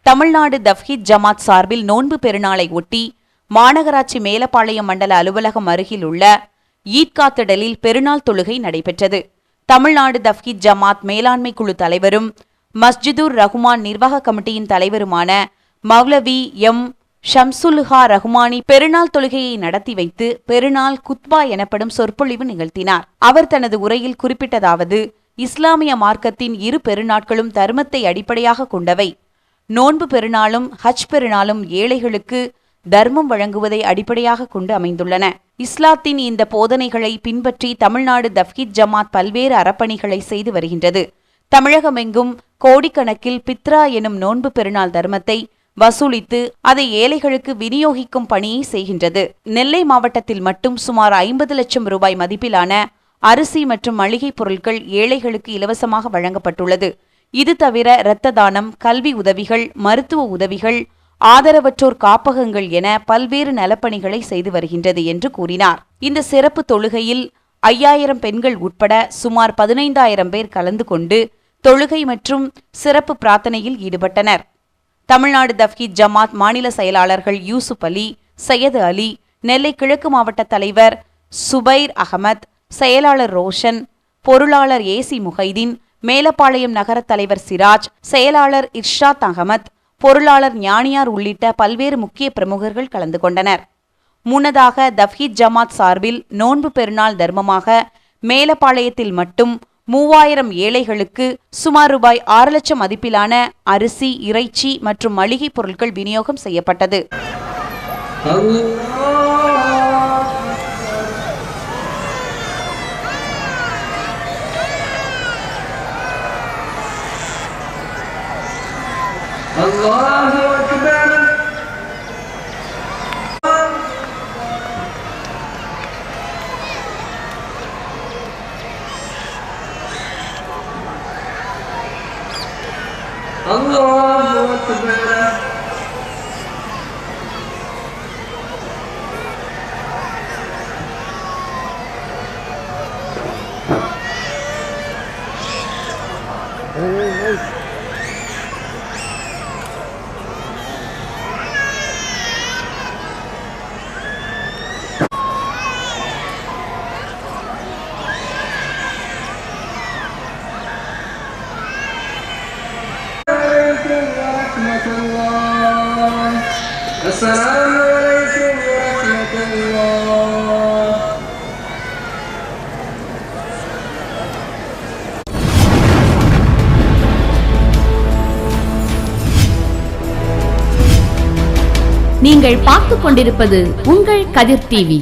தமிழ்நாடு தவ்ஹீத் ஜமாத் சார்பில் நோன்பு பெருநாளை ஒட்டி மாநகராட்சி மேலப்பாளையம் மண்டல அலுவலகம் அருகில் உள்ள ஈத்கா திடலில் பெருநாள் தொழுகை நடைபெற்றது. தமிழ்நாடு தவ்ஹீத் ஜமாத் மேலாண்மை குழு தலைவரும் மஸ்ஜிதுர் ரஹ்மான் நிர்வாக கமிட்டியின் தலைவருமான மௌலவி எம். ஷம்சுல்ஹா ரஹ்மானி பெருநாள் தொழுகையை நடத்தி வைத்து பெருநாள் குத்பா எனப்படும் சொற்பொழிவு நிகழ்த்தினார். அவர் தனது உரையில் குறிப்பிட்டதாவது: இஸ்லாமிய மார்க்கத்தின் இரு பெருநாட்களும் தர்மத்தை அடிப்படையாக கொண்டவை. நோன்பு பெருநாளும் ஹஜ் பெருநாளும் ஏழைகளுக்கு தர்மம் வழங்குவதை அடிப்படையாக கொண்டு அமைந்துள்ளன. இஸ்லாத்தின் இந்த போதனைகளை பின்பற்றி தமிழ்நாடு தவ்ஹீத் ஜமாத் பல்வேறு அறப்பணிகளை செய்து வருகின்றது. தமிழகமெங்கும் கோடிக்கணக்கில் பித்ரா எனும் நோன்பு பெருநாள் தர்மத்தை வசூலித்து அதை ஏழைகளுக்கு விநியோகிக்கும் பணியை செய்கின்றது. நெல்லை மாவட்டத்தில் மட்டும் சுமார் 50 லட்சம் ரூபாய் மதிப்பிலான அரிசி மற்றும் மளிகைப் பொருட்கள் ஏழைகளுக்கு இலவசமாக வழங்கப்பட்டுள்ளது. இது தவிர இரத்த தானம், கல்வி உதவிகள், மருத்துவ உதவிகள், ஆதரவற்றோர் காப்பகங்கள் என பல்வேறு நலப்பணிகளை செய்து வருகின்றது என்று கூறினார். இந்த சிறப்பு தொழுகையில் 5000 பெண்கள் உட்பட சுமார் 15000 பேர் கலந்து கொண்டு தொழுகை மற்றும் சிறப்பு பிரார்த்தனையில் ஈடுபட்டனர். தமிழ்நாடு தவ்ஹீத் ஜமாத் மாநில செயலாளர்கள் யூசுப் அலி, சையது அலி, நெல்லை கிழக்கு மாவட்ட தலைவர் சுபைர் அகமத், செயலாளர் ரோஷன், பொருளாளர் ஏசி முஹைதீன், மேலப்பாளையம் நகர தலைவர் சிராஜ், செயலாளர் இர்ஷாத் அகமத், பொருளாளர் ஞானியார் உள்ளிட்ட பல்வேறு முக்கிய பிரமுகர்கள் கலந்து கொண்டனர். முன்னதாக தவ்ஹீத் ஜமாத் சார்பில் நோன்பு பெருநாள் தர்மமாக மேலப்பாளையத்தில் மட்டும் 3000 ஏழைகளுக்கு சுமார் ரூபாய் 6 லட்சம் மதிப்பிலான அரிசி, இறைச்சி மற்றும் மளிகைப் பொருட்கள் விநியோகம் செய்யப்பட்டது. நீங்கள் பார்த்துக் கொண்டிருப்பது உங்கள் கதிர் டிவி.